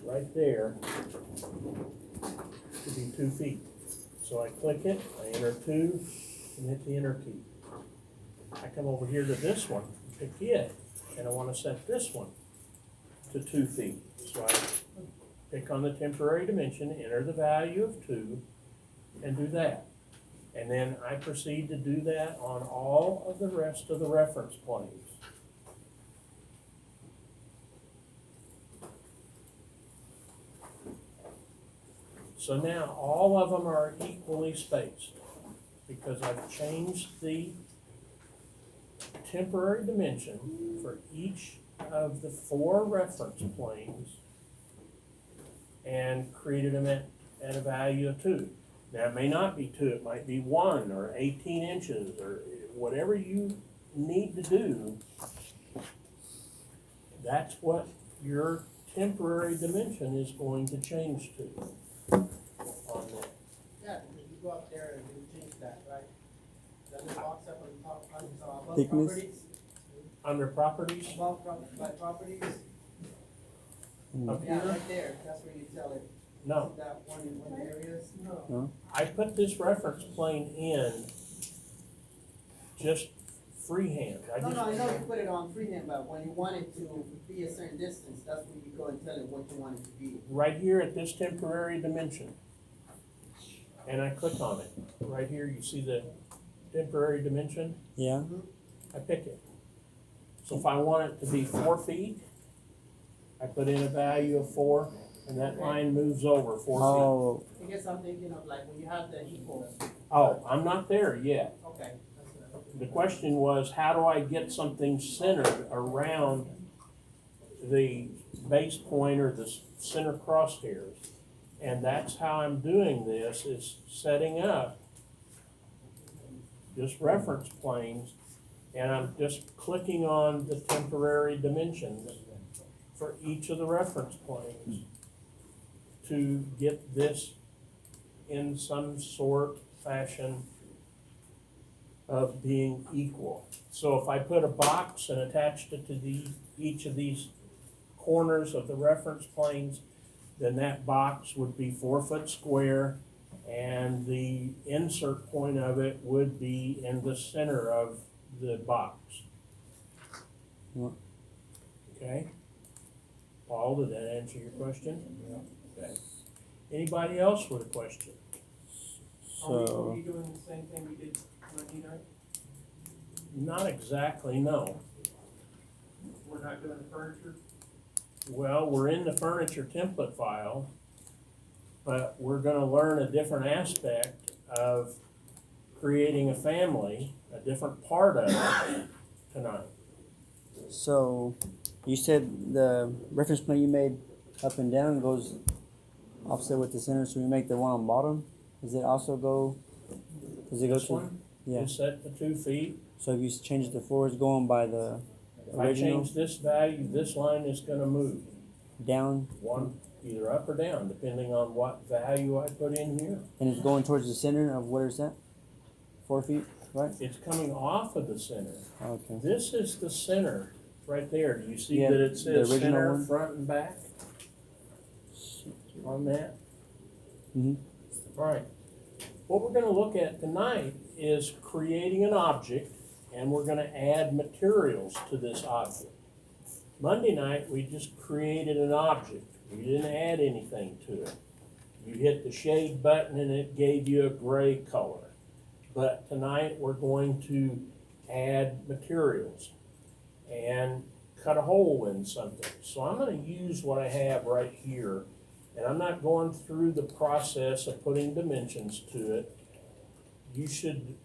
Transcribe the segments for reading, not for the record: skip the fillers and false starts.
right there to be 2 feet. So I click it, I enter 2, and hit the enter key. I come over here to this one, pick it, and I want to set this one to 2 feet. So I pick on the temporary dimension, enter the value of 2, and do that. And then I proceed to do that on all of the rest of the reference planes. So now all of them are equally spaced because I've changed the temporary dimension for each of the 4 reference planes and created them at a value of 2. Now it may not be 2, it might be 1 or 18 inches or whatever you need to do. That's what your temporary dimension is going to change to on that. Yeah, you go up there and you change that, right? Then the box up on top, above Thickness? properties, Under properties, by properties, up yeah, here, right there, that's where you tell it. no. That one in one areas? No? I put this reference plane in just freehand. No, I know you put it on freehand, but when you want it to be a certain distance, that's when you go and tell it what you want it to be. Right here at this temporary dimension. And I click on it. Right here, you see the temporary dimension? Yeah? I pick it. So if I want it to be 4 feet, I put in a value of 4, and that line moves over 4 Oh, I guess I'm thinking of like when you have the equal, feet. Oh, I'm not there yet. okay. The question was, how do I get something centered around the base point or the center crosshairs? And that's how I'm doing this, is setting up just reference planes, and I'm just clicking on the temporary dimensions for each of the reference planes to get this in some sort, fashion of being equal. So if I put a box and attached it to each of these corners of the reference planes, then that box would be 4 foot square, and the insert point of it would be in the center of the box. Yeah. Okay? Paul, did that answer your question? Yeah. Okay. Anybody else with a question? Are so, you doing the same thing we did Monday night? Not exactly, no. We're not doing the furniture? Well, we're in the furniture template file, but we're gonna learn a different aspect of creating a family, a different part of it tonight. so you said the reference plane you made up and down goes offset with the center, so we make the one on bottom. Does it also go? Does it go This to? one Yeah. is set to 2 feet. So if you change the floors going by the If I original change this value, this line is gonna move down, one, either up or down, depending on what value I put in here. and it's going towards the center of where it's at? 4 feet, right? It's coming off of the center. Okay. This is the center, right there. Do you see Yeah, that it the says original center, one. front and back on that? Mhm. All right. What we're gonna look at tonight is creating an object, and we're gonna add materials to this object. Monday night, we just created an object. We didn't add anything to it. You hit the shade button and it gave you a gray color. But tonight, we're going to add materials and cut a hole in something. So I'm gonna use what I have right here, and I'm not going through the process of putting dimensions to it. You should,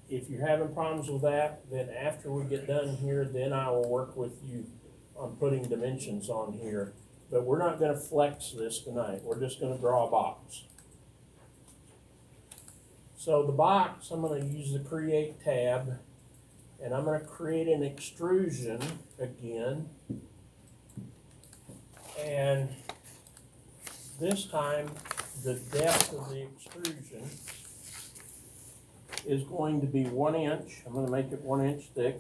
if you're having problems with that, then after we get done here, then I will work with you on putting dimensions on here. But we're not gonna flex this tonight, we're just gonna draw a box. So the box, I'm gonna use the Create tab, and I'm gonna create an extrusion again. And this time, the depth of the extrusion is going to be 1 inch. I'm gonna make it 1 inch thick.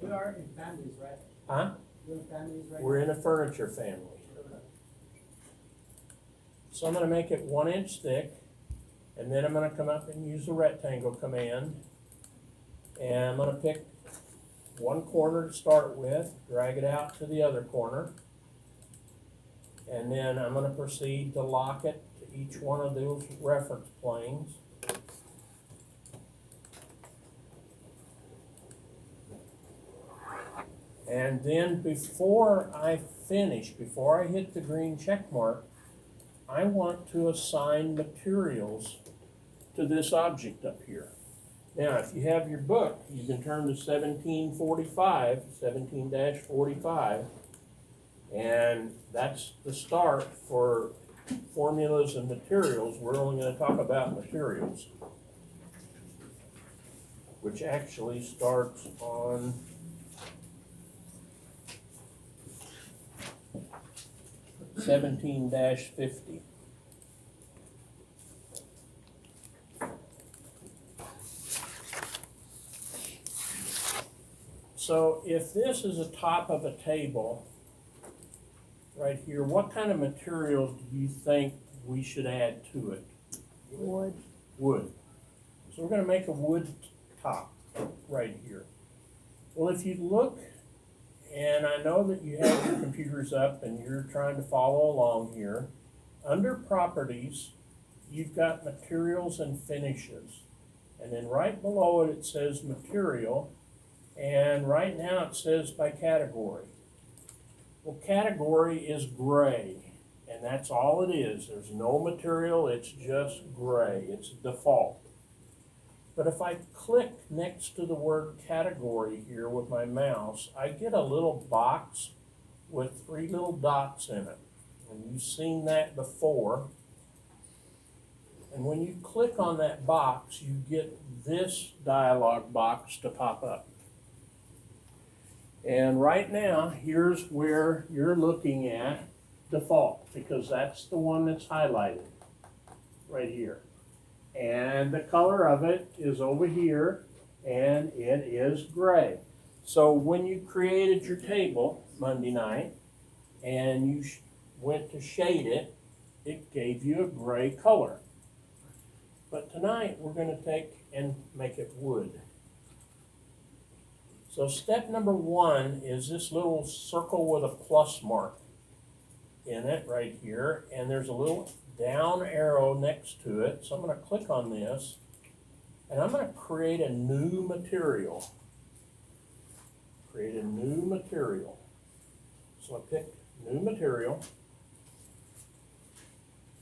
We are in families, right? Huh? Doing families right We're now? in a furniture family. So I'm gonna make it 1 inch thick, and then I'm gonna come up and use the rectangle command. And I'm gonna pick one corner to start with, drag it out to the other corner. And then I'm gonna proceed to lock it to each one of those reference planes. And then before I finish, before I hit the green check mark, I want to assign materials to this object up here. Now, if you have your book, you can turn to 1745, 17-45, and that's the start for formulas and materials. We're only going to talk about materials, which actually starts on 17-50. So if this is the top of a table right here, what kind of materials do you think we should add to it? Wood. Wood. So we're gonna make a wood top right here. Well, if you look, and I know that you have your computers up and you're trying to follow along here, under properties, you've got materials and finishes. And then right below it, it says material. And right now it says by category. Well, category is gray, and that's all it is. There's no material, it's just gray. It's default. But if I click next to the word category here with my mouse, I get a little box with 3 little dots in it. And you've seen that before. And when you click on that box, you get this dialog box to pop up. And right now, here's where you're looking at default, because that's the one that's highlighted right here. And the color of it is over here, and it is gray. So when you created your table Monday night, and you went to shade it, it gave you a gray color. But tonight, we're going to take and make it wood. So step number 1 is this little circle with a plus mark in it right here, and there's a little down arrow next to it. So I'm going to click on this, and I'm going to create a new material. Create a new material. So I pick new material,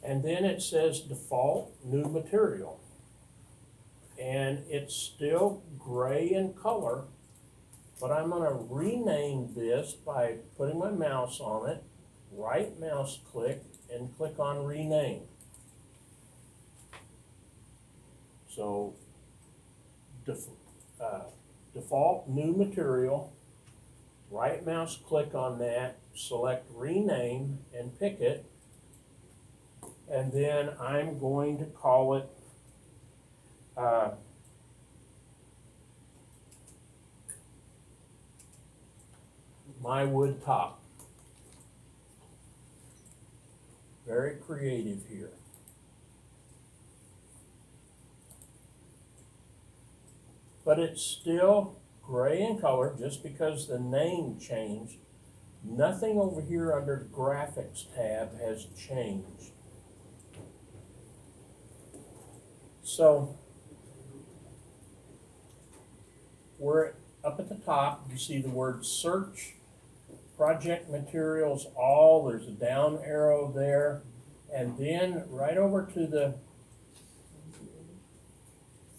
and then it says default new material. And it's still gray in color, but I'm going to rename this by putting my mouse on it, right mouse click, and click on rename. So default new material, right mouse click on that, select rename and pick it, and then I'm going to call it my wood top. Very creative here. But it's still gray in color just because the name changed. Nothing over here under the graphics tab has changed. So we're up at the top, you see the word search, project materials all, there's a down arrow there, and then right over to the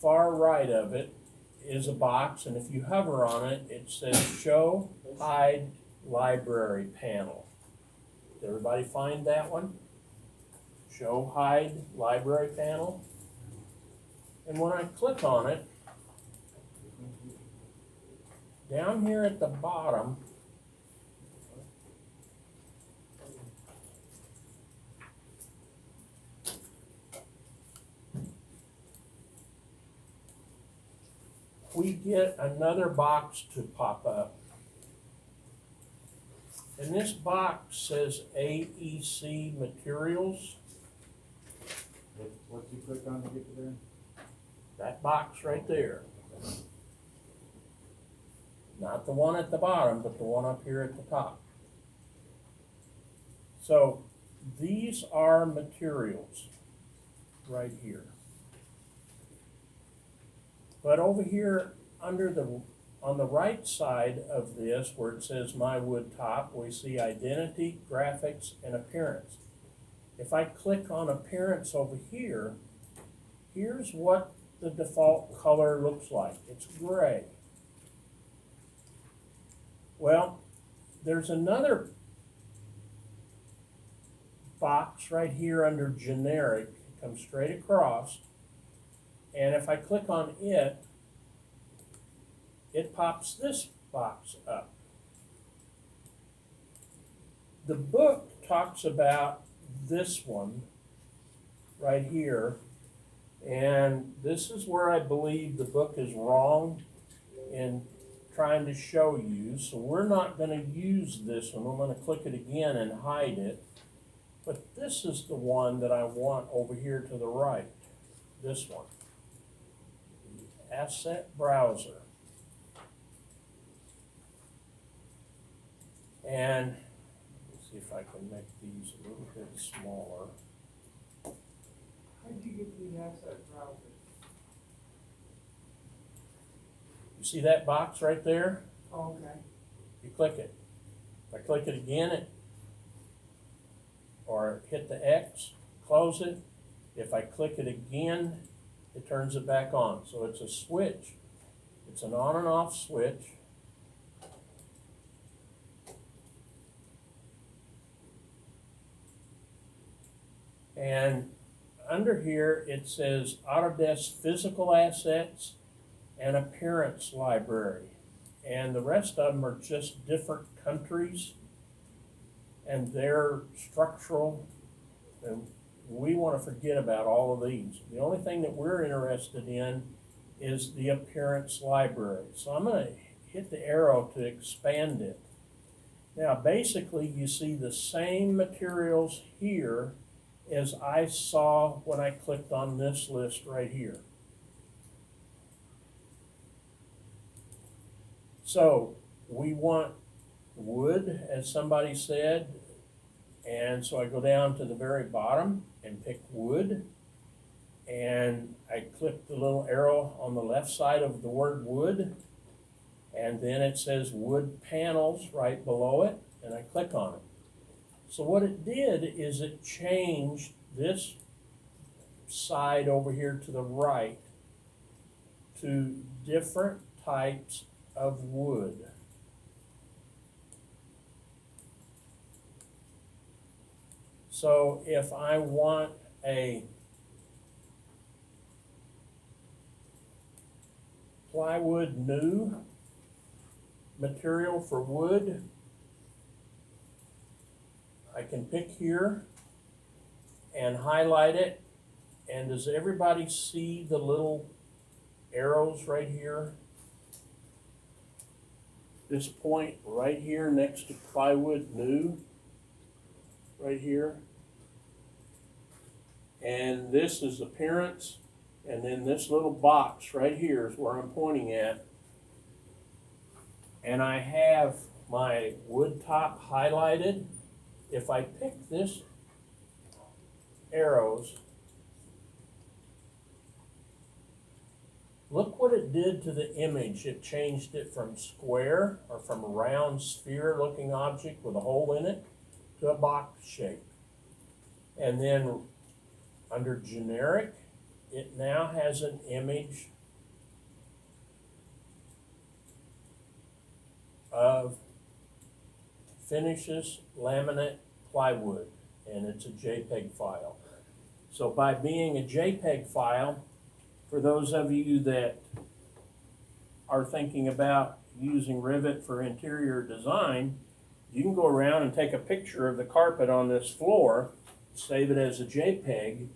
far right of it is a box, and if you hover on it, it says show hide library panel. Did everybody find that one? Show hide library panel. And when I click on it, down here at the bottom, we get another box to pop up. And this box says AEC Materials. What did you click on to get to there? That box right there. Not the one at the bottom, but the one up here at the top. So these are materials right here. But over here under on the right side of this, where it says My Wood Top, we see identity, graphics, and appearance. If I click on appearance over here, here's what the default color looks like. It's gray. Well, there's another box right here under generic. It comes straight across. And if I click on it, it pops this box up. The book talks about this one right here, and this is where I believe the book is wrong in trying to show you. So we're not going to use this one. I'm going to click it again and hide it. But this is the one that I want over here to the right. This one. The Asset Browser. And let's see if I can make these a little bit smaller. How did you get to the asset browser? You see that box right there? Oh, okay. You click it. If I click it again, or hit the X, close it. If I click it again, it turns it back on. So it's a switch. It's an on and off switch. And under here, it says Autodesk Physical Assets and Appearance Library. And the rest of them are just different countries and their structural. And we want to forget about all of these. The only thing that we're interested in is the Appearance Library. So I'm going to hit the arrow to expand it. Now, basically, you see the same materials here as I saw when I clicked on this list right here. So we want wood, as somebody said, and so I go down to the very bottom and pick wood, and I click the little arrow on the left side of the word wood, and then it says wood panels right below it, and I click on it. So what it did is it changed this side over here to the right to different types of wood. So if I want a plywood new material for wood, I can pick here and highlight it. And does everybody see the little arrows right here? This point right here next to plywood new, right here. And this is appearance, and then this little box right here is where I'm pointing at. And I have my wood top highlighted. If I pick this arrows, look what it did to the image. It changed it from square, or from a round sphere looking object with a hole in it, to a box shape. And then under generic, it now has an image of finishes laminate plywood, and it's a JPEG file. So by being a JPEG file, for those of you that are thinking about using Revit for interior design, you can go around and take a picture of the carpet on this floor, save it as a JPEG,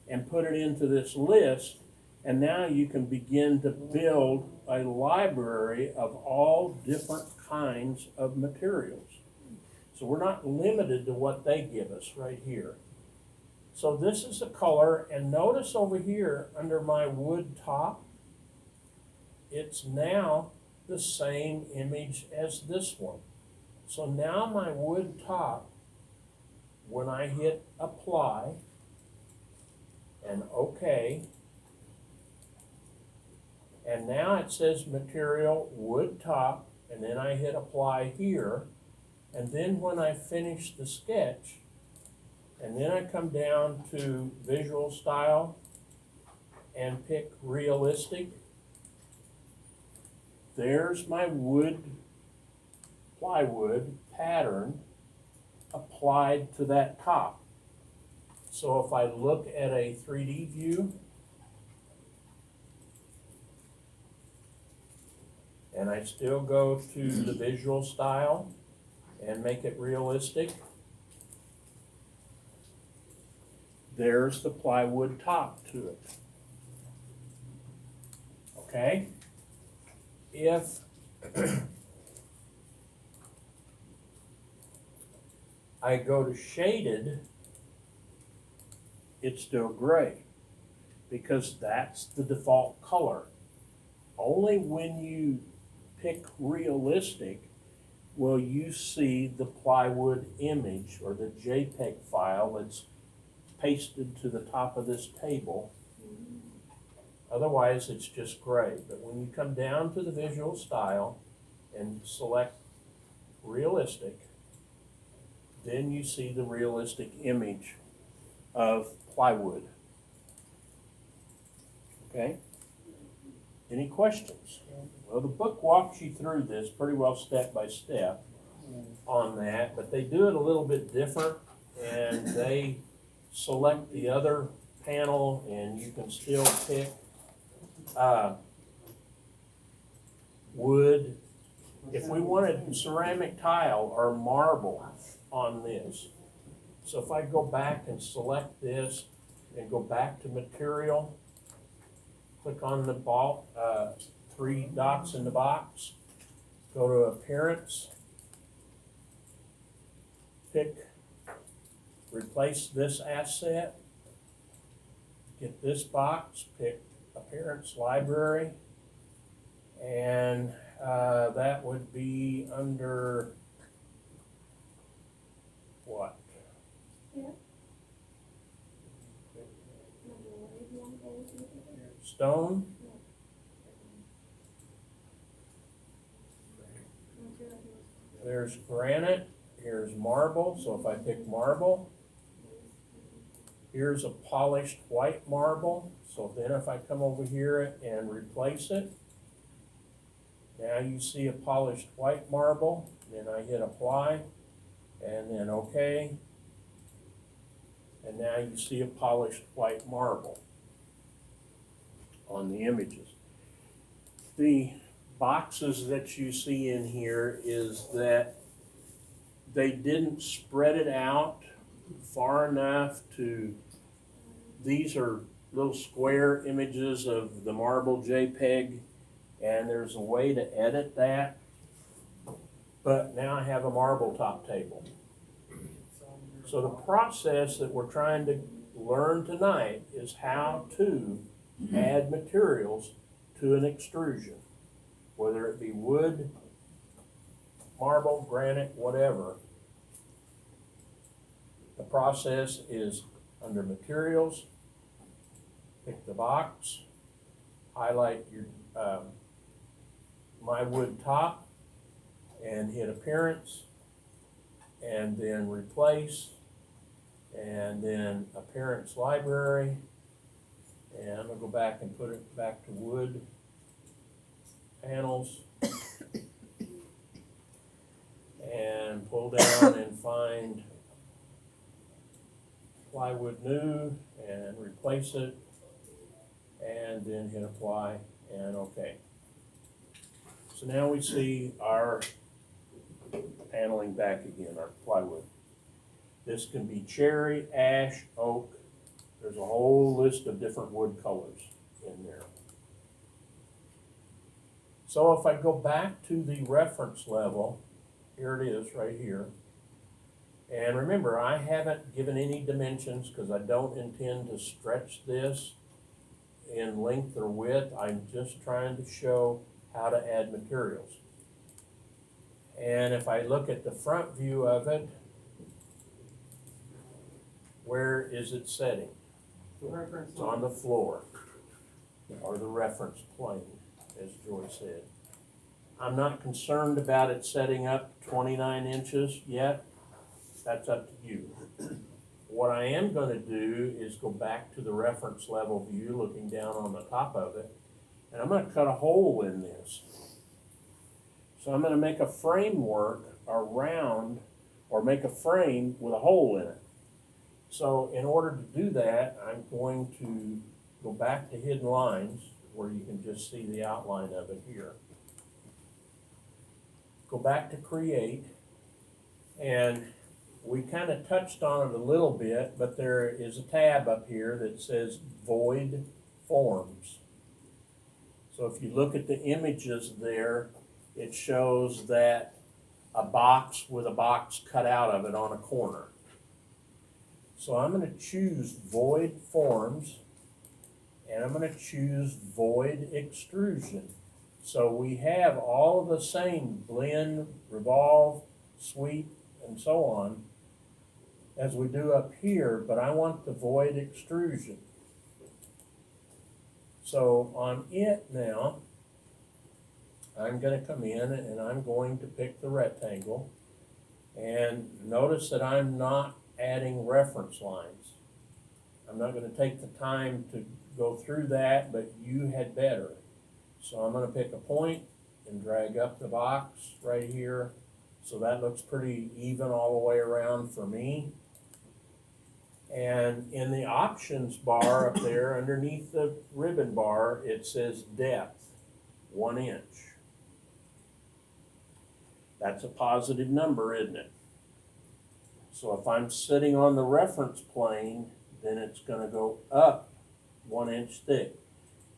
and put it into this list, and now you can begin to build a library of all different kinds of materials. So we're not limited to what they give us right here. So this is the color, and notice over here under my wood top, it's now the same image as this one. So now my wood top, when I hit apply and OK, and now it says material wood top, and then I hit apply here, and then when I finish the sketch, and then I come down to visual style and pick realistic, there's my wood, plywood pattern applied to that top. So if I look at a 3D view, and I still go to the visual style and make it realistic, there's the plywood top to it. Okay? If I go to shaded, it's still gray because that's the default color. Only when you pick realistic will you see the plywood image or the JPEG file that's pasted to the top of this table. Otherwise, it's just gray. But when you come down to the visual style and select realistic, then you see the realistic image of plywood. Okay? Any questions? Well, the book walks you through this pretty well step by step on that, but they do it a little bit different, and they select the other panel, and you can still pick wood. If we wanted ceramic tile or marble on this, so if I go back and select this and go back to material, click on the ball, 3 dots in the box, go to appearance, pick, replace this asset, get this box, pick appearance library, and that would be under what? Stone? There's granite, here's marble, so if I pick marble, here's a polished white marble, so then if I come over here and replace it, now you see a polished white marble, then I hit apply, and then OK, and now you see a polished white marble on the images. The boxes that you see in here is that they didn't spread it out far enough to, these are little square images of the marble JPEG, and there's a way to edit that, but now I have a marble top table. So the process that we're trying to learn tonight is how to add materials to an extrusion, whether it be wood, marble, granite, whatever. The process is under materials, pick the box, highlight your my wood top, and hit appearance, and then replace, and then appearance library, and I'm gonna go back and put it back to wood panels, and pull down and find plywood new and replace it, and then hit apply and OK. So now we see our paneling back again, our plywood. This can be cherry, ash, oak. There's a whole list of different wood colors in there. So if I go back to the reference level, here it is right here. And remember, I haven't given any dimensions because I don't intend to stretch this in length or width. I'm just trying to show how to add materials. And if I look at the front view of it, where is it setting? It's on the floor, or the reference plane, as Joy said. I'm not concerned about it setting up 29 inches yet. That's up to you. What I am gonna do is go back to the reference level view, looking down on the top of it, and I'm gonna cut a hole in this. So I'm gonna make a framework around, or make a frame with a hole in it. So in order to do that, I'm going to go back to hidden lines, where you can just see the outline of it here. Go back to create, and we kind of touched on it a little bit, but there is a tab up here that says void forms. So if you look at the images there, it shows that a box with a box cut out of it on a corner. So I'm going to choose void forms, and I'm going to choose void extrusion. So we have all of the same blend, revolve, sweep, and so on as we do up here, but I want the void extrusion. So on it now, I'm going to come in and I'm going to pick the rectangle, and notice that I'm not adding reference lines. I'm not going to take the time to go through that, but you had better. So I'm going to pick a point and drag up the box right here. So that looks pretty even all the way around for me. And in the options bar up there underneath the ribbon bar, it says depth, 1 inch. That's a positive number, isn't it? So if I'm sitting on the reference plane, then it's going to go up 1 inch thick.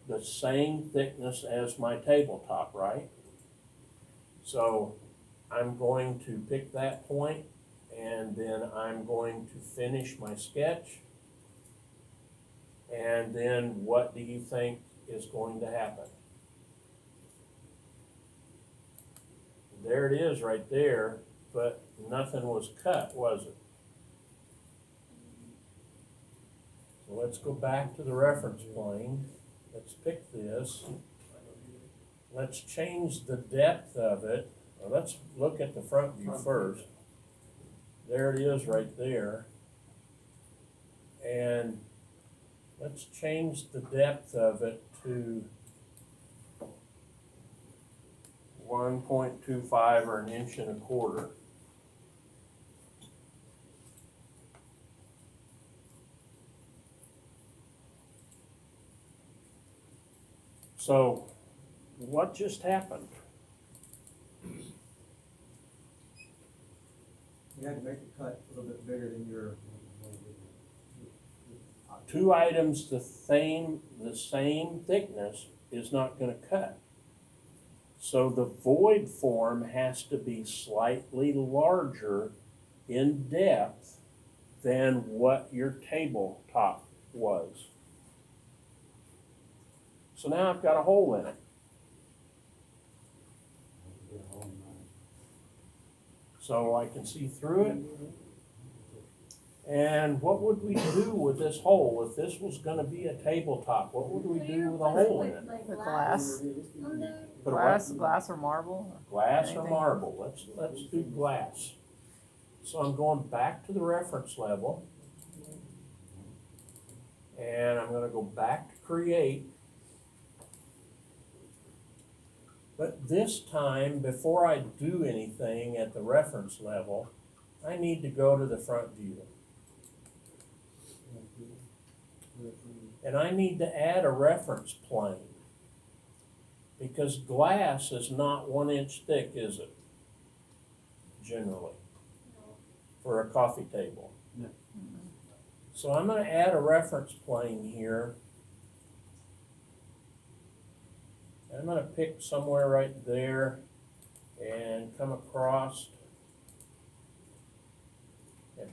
The same thickness as my tabletop, right? So I'm going to pick that point, and then I'm going to finish my sketch. And then what do you think is going to happen? There it is right there, but nothing was cut, was it? So let's go back to the reference plane. Let's pick this. Let's change the depth of it. Well, let's look at the front view first. There it is right there. And let's change the depth of it to 1.25 or 1.25 inches. So what just happened? You had to make the cut a little bit bigger than your. Two items the same thickness is not going to cut. So the void form has to be slightly larger in depth than what your tabletop was. So now I've got a hole in it. So I can see through it. And what would we do with this hole if this was going to be a tabletop? What would we do with a hole in it? The glass, Put a what? glass or marble. Glass or marble? Let's do glass. So I'm going back to the reference level, and I'm going to go back to create. But this time, before I do anything at the reference level, I need to go to the front view. And I need to add a reference plane, because glass is not 1 inch thick, is it? Generally, for a coffee table. No. So I'm going to add a reference plane here. I'm going to pick somewhere right there and come across.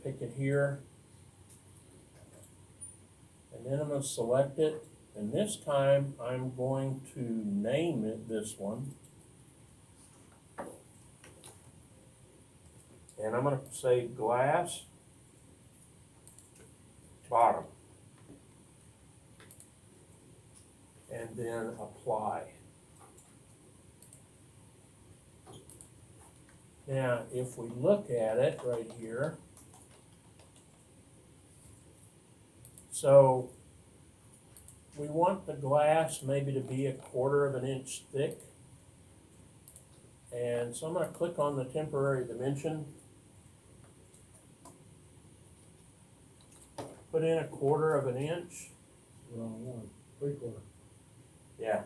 pick it here. And then I'm gonna select it, and this time I'm going to name it this one. And I'm gonna say glass bottom. And then apply. Now, if we look at it right here, so we want the glass maybe to be 1/4 of an inch thick. And so I'm gonna click on the temporary dimension. Put in 1/4 of an inch. Wrong one, 3/4. Yeah.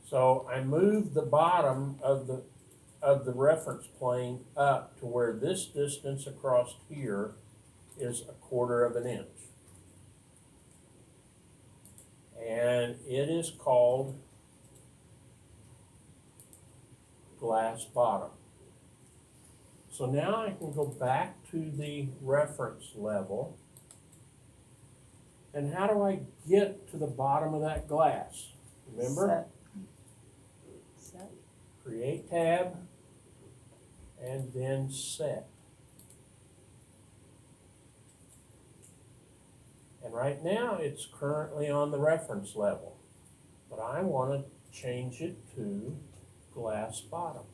So I moved the bottom of the reference plane up to where this distance across here is 1/4 of an inch. And it is called glass bottom. So now I can go back to the reference level. And how do I get to the bottom of that glass? Remember? Set. Create tab, and then set. And right now, it's currently on the reference level, but I want to change it to glass bottom.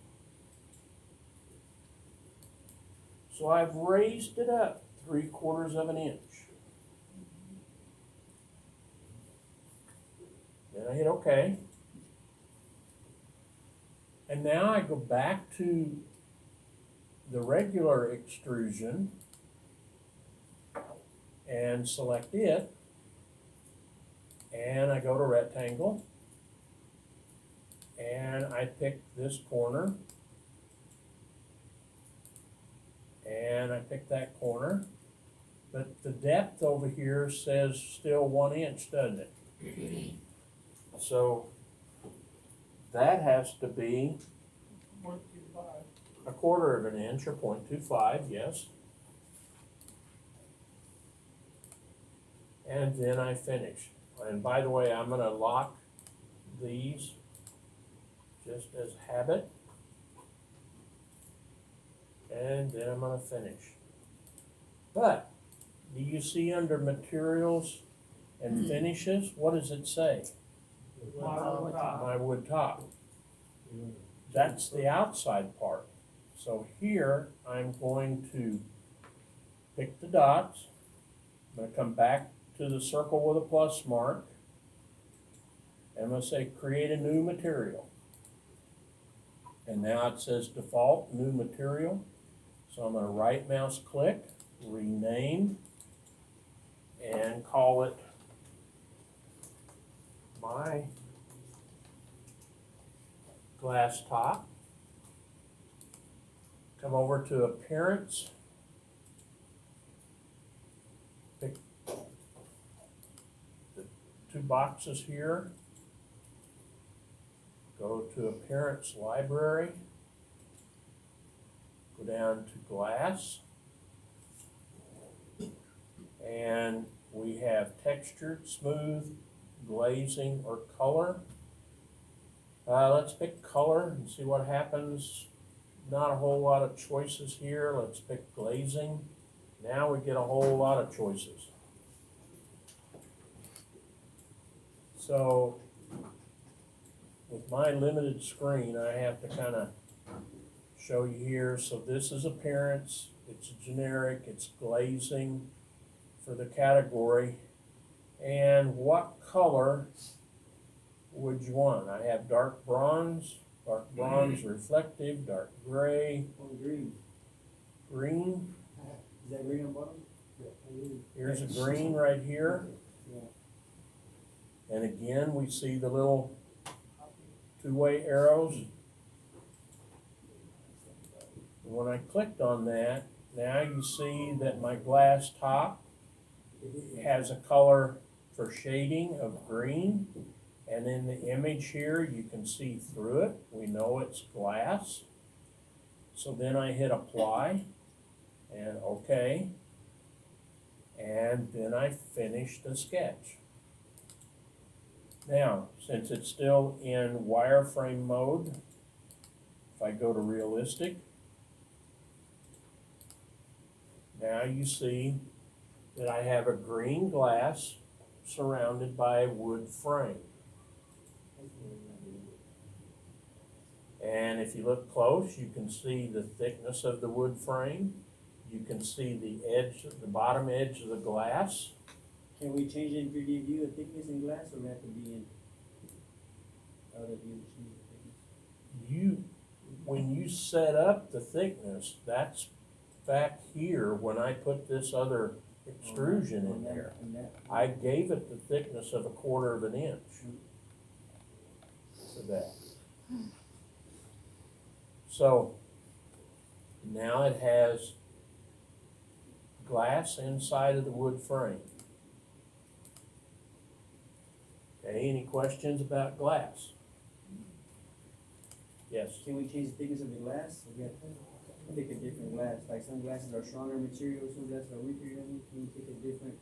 So I've raised it up 3/4 of an inch. Then I hit OK. And now I go back to the regular extrusion and select it, and I go to rectangle, and I pick this corner, and I pick that corner, but the depth over here says still 1 inch, doesn't it? So that has to be 1/4 of an inch, or 0.25, yes. And then I finish. And by the way, I'm gonna lock these just as habit. And then I'm gonna finish. But, do you see under materials and finishes, what does it say? My wood top. That's the outside part. So here, I'm going to pick the dots. I'm gonna come back to the circle with a plus mark. And I'm gonna say create a new material. And now it says default, new material. So I'm gonna right mouse click, rename, and call it my glass top. Come over to appearance. Pick the 2 boxes here. Go to appearance library. Go down to glass. And we have textured, smooth, glazing, or color. Let's pick color and see what happens. Not a whole lot of choices here. Let's pick glazing. Now we get a whole lot of choices. So with my limited screen, I have to kind of show you here. So this is appearance. It's generic. It's glazing for the category. And what color would you want? I have dark bronze reflective, dark gray, Green. green. Is that green on bottom? Here's a green right here. And again, we see the little 2-way arrows. And when I clicked on that, now you see that my glass top has a color for shading of green. image here, you can see through it, we know it's glass. So then I hit apply, and okay, and then I finish the sketch. Now, since it's still in wireframe mode, if I go to realistic, now you see that I have a green glass surrounded by a wood frame. And if you look close, you can see the thickness of the wood frame. You can see the edge, the bottom edge of the glass. Can we change it in 3D view, the thickness in glass, or we have to be in other view to change the thickness? When you set up the thickness, that's back here when I put this other extrusion in there. I gave it the thickness of 1/4 of an inch for that. So now it has glass inside of the wood frame. Okay, any questions about glass? Yes. Can we change the thickness of the glass? Or we have to pick a different glass, like some glasses are stronger material, some glasses are weaker, can you pick a different?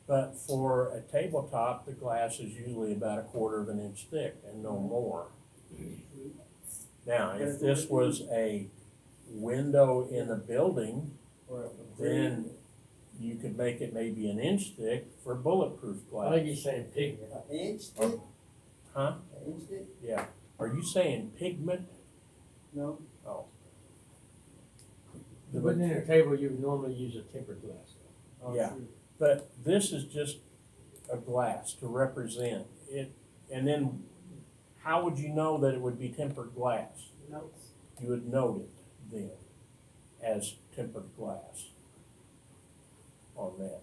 But for a tabletop, the glass is usually about 1/4 of an inch thick and no more. Now, if this was a window in a building, Or then you could make it maybe an inch thick for bulletproof I glass. think he's saying pigment. An inch thick? Huh? An inch thick? Yeah. Are you saying pigment? No? Oh. The wooden dinner table, you would normally use a tempered glass. Oh, Yeah. true. But this is just a glass to represent it. And then how would you know that it would be tempered glass? Notes. You would note it then as tempered glass on that.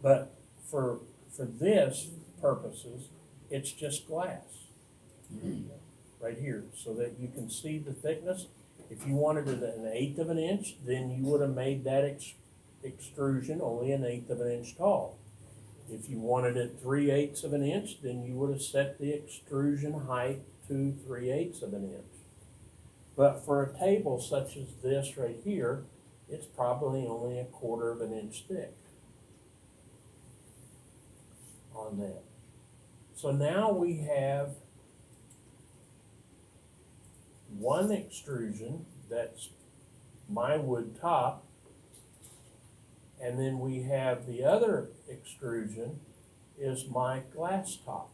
But for this purposes, it's just glass right here so that you can see the thickness. If you wanted it 1/8 of an inch, then you would have made that extrusion only 1/8 of an inch tall. If you wanted it 3/8 of an inch, then you would have set the extrusion height to 3/8 of an inch. But for a table such as this right here, it's probably only 1/4 of an inch thick on that. So now we have one extrusion that's my wood top, and then we have the other extrusion is my glass top.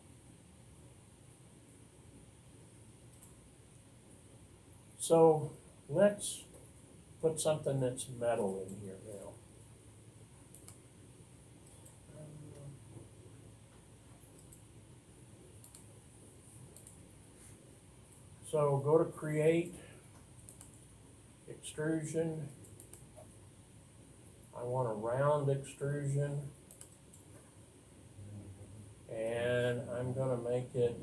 So let's put something that's metal in here now. So go to create, extrusion. I want a round extrusion. And I'm gonna make it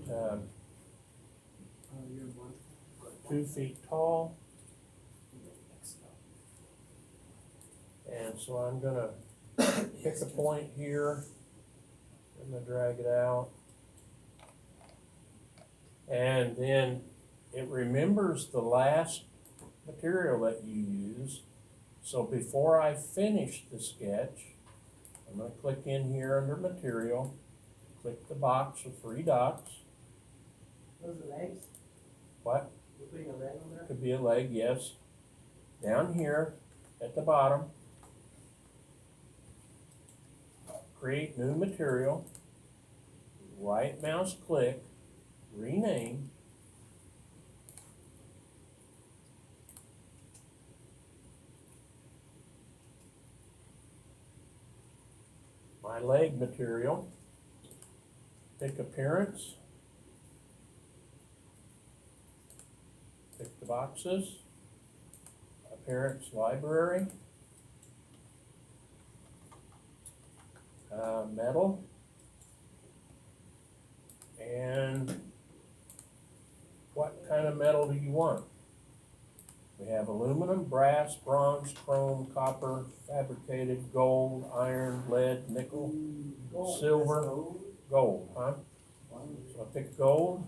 2 feet tall. And so I'm gonna pick a point here. I'm gonna drag it out. And then it remembers the last material that you use. So before I finish the sketch, I'm gonna click in here under material, click the box with 3 dots. Those are legs? What? You're putting a leg on there? Could be a leg, yes. Down here at the bottom, create new material, right mouse click, rename. My leg material, pick appearance, pick the boxes, appearance library, metal, and what kind of metal do you want? We have aluminum, brass, bronze, chrome, copper, fabricated, gold, iron, lead, nickel, Gold. silver. That's gold. Gold, huh? Wow. So I pick gold,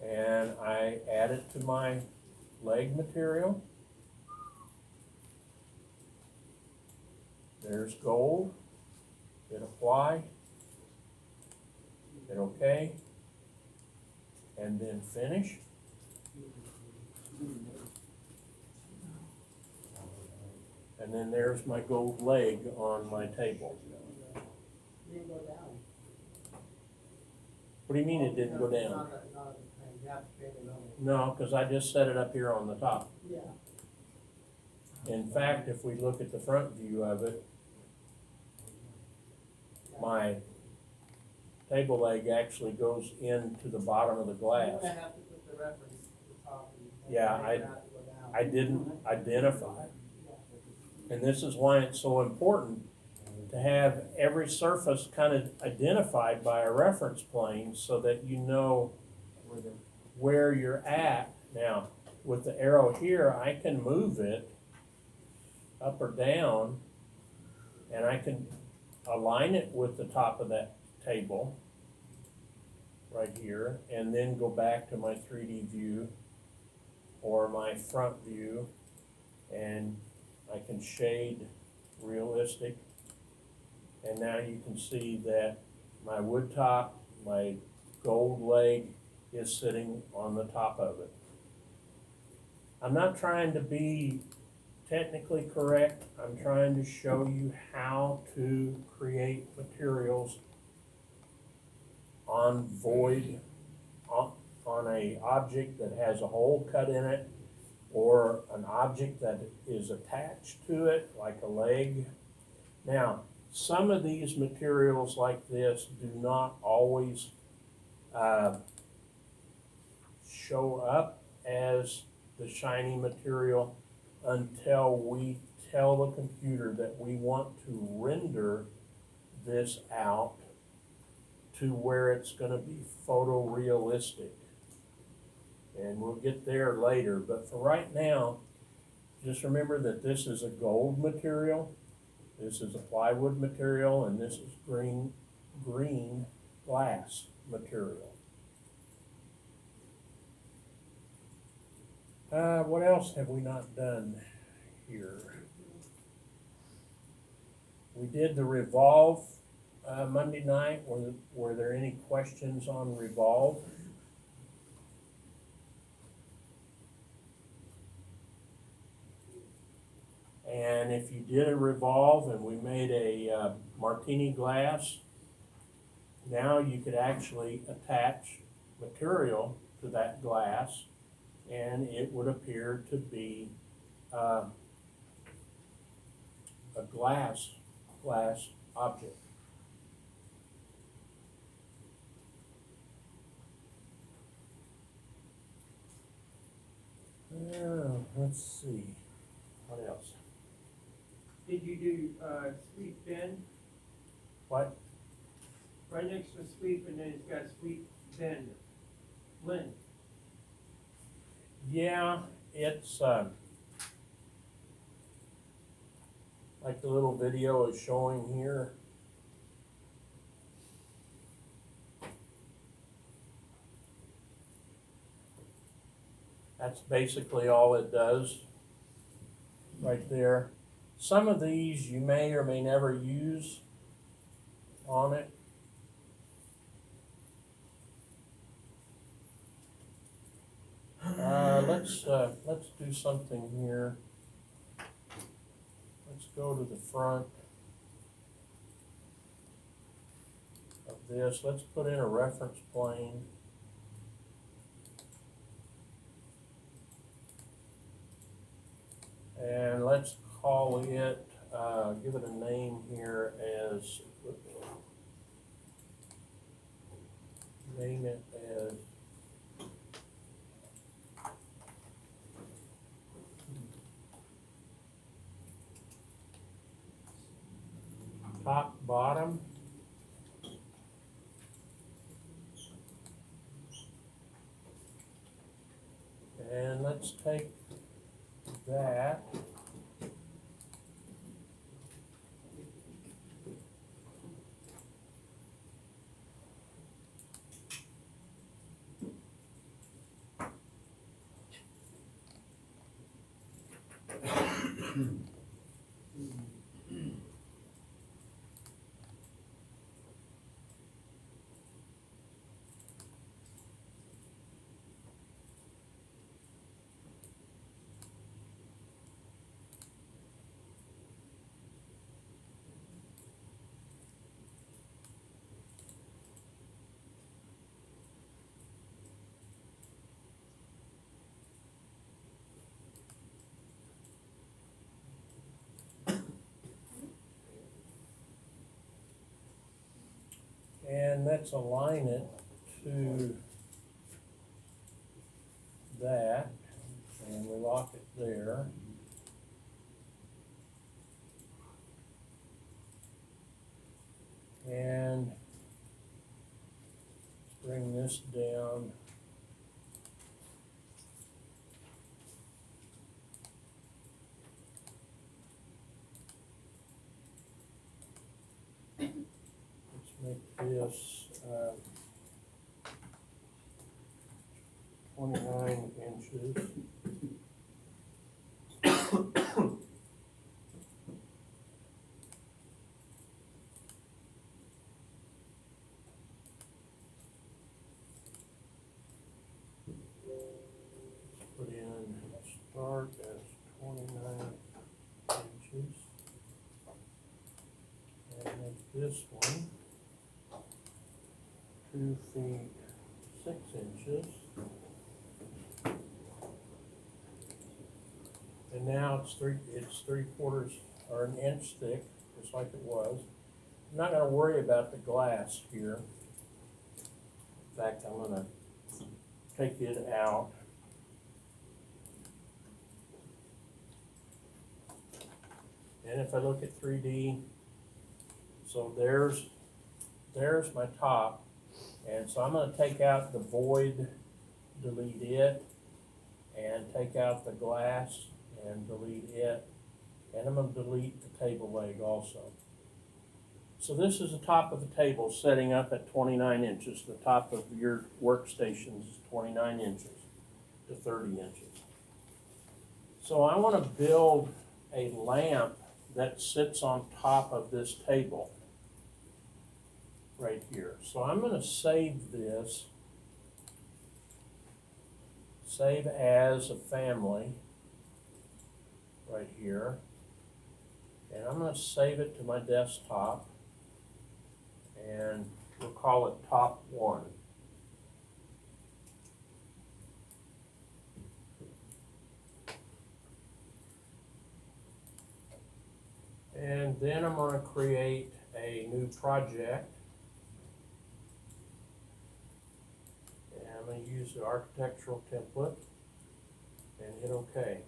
and I add it to my leg material. There's gold. Hit apply. Hit OK. And then finish. And then there's my gold leg on my table. Didn't go down. What do you mean it didn't go down? Not a thing, you have to pay the number. No, because I just set it up here on the top. Yeah. In fact, if we look at the front view of it, my table leg actually goes into the bottom of the glass. You're gonna have to put the reference at the top. And Yeah, you're gonna have to go down. I didn't identify. And this is why it's so important to have every surface kind of identified by a reference plane so that you know where you're at. Now, with the arrow here, I can move it up or down, and I can align it with the top of that table right here, and then go back to my 3D view or my front view, and I can shade realistic. And now you can see that my wood top, my gold leg is sitting on the top of it. I'm not trying to be technically correct. I'm trying to show you how to create materials on void, on a object that has a hole cut in it, or an object that is attached to it, like a leg. Now, some of these materials like this do not always show up as the shiny material until we tell the computer that we want to render this out to where it's going to be photorealistic. And we'll get there later, but for right now, just remember that this is a gold material, this is a plywood material, and this is green glass material. What else have we not done here? We did the revolve Monday night. Were there any questions on revolve? And if you did a revolve and we made a martini glass, now you could actually attach material to that glass and it would appear to be a glass object. Let's see, what else? Did you do, sweep bend? What? Right next to sweep, and then it's got sweep bend, blend. Yeah, it's like the little video is showing here. That's basically all it does right there. Some of these you may or may never use on it. Let's do something here. Let's go to the front of this. Let's put in a reference plane. And let's call it, give it a name here as, name it as top bottom. And let's take that And let's align it to that, and we lock it there. And bring this down. Let's make this 29 inches. Put in start as 29 inches. And make this one 2 feet 6 inches. And now it's 3/4 or an inch thick, just like it was. I'm not gonna worry about the glass here. In fact, I'm gonna take it out. And if I look at 3D, so there's my top. And so I'm gonna take out the void, delete it, and take out the glass and delete it. And I'm gonna delete the table leg also. So this is the top of the table setting up at 29 inches. The top of your workstation is 29 inches to 30 inches. So I wanna build a lamp that sits on top of this table right here. So I'm gonna save this, save as a family right here. And I'm gonna save it to my desktop, and we'll call it top 1. And then I'm gonna create a new project. And I'm gonna use the architectural template and hit OK.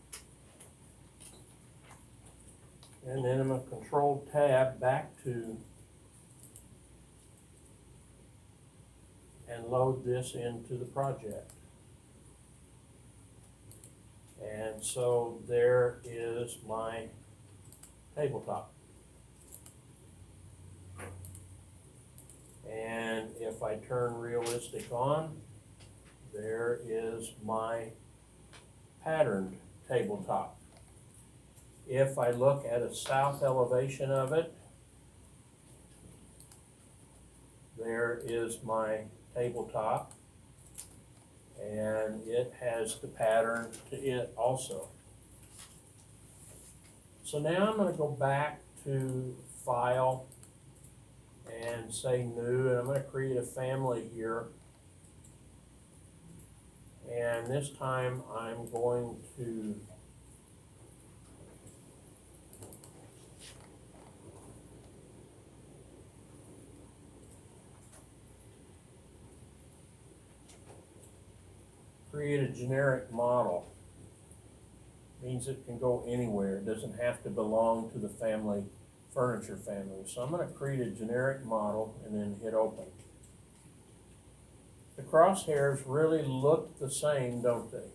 And then I'm gonna control tab back to and load this into the project. And so there is my tabletop. And if I turn realistic on, there is my patterned tabletop. If I look at a south elevation of it, there is my tabletop, and it has the pattern to it also. So now I'm going to go back to File and say New, and I'm going to create a family here. And this time I'm going to create a generic model. Means it can go anywhere. It doesn't have to belong to the family, furniture family. So I'm going to create a generic model and then hit open. The crosshairs really look the same, don't they?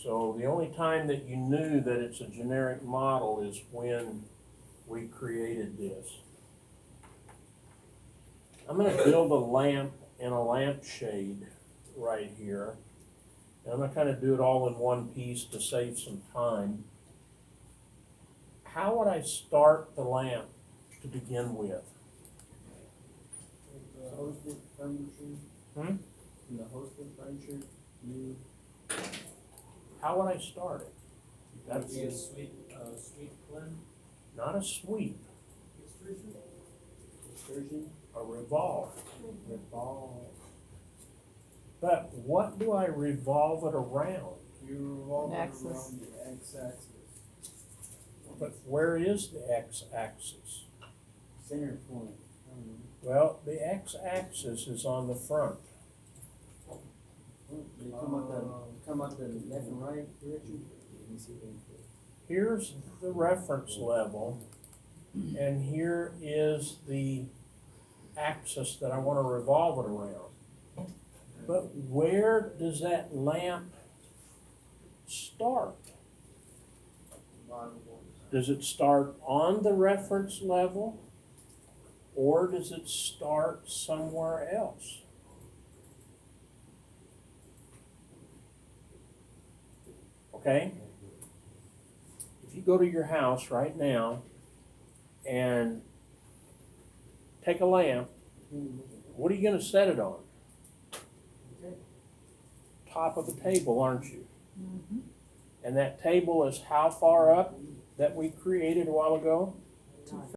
So the only time that you knew that it's a generic model is when we created this. I'm going to build a lamp and a lampshade right here. And I'm going to kind of do it all in one piece to save some time. how would I start the lamp to begin with? The hosted furniture. Hmm? In the hosted furniture, you. How would I start it? That's Be a sweep blend. not a sweep, Excursion, a revolve. revolve. But what do I revolve it around? You revolve it Axis. around the x-axis. But where is the x-axis? Center point. I don't know. Well, the x-axis is on the front. They come out the left and right direction. Here's the reference level, and here is the axis that I want to revolve it around. But where does that lamp start? Does it start on the reference level, or does it start somewhere else? Okay? If you go to your house right now and take a lamp, what are you gonna set it on? Top of the table, aren't you? And that table is how far up that we created a while ago?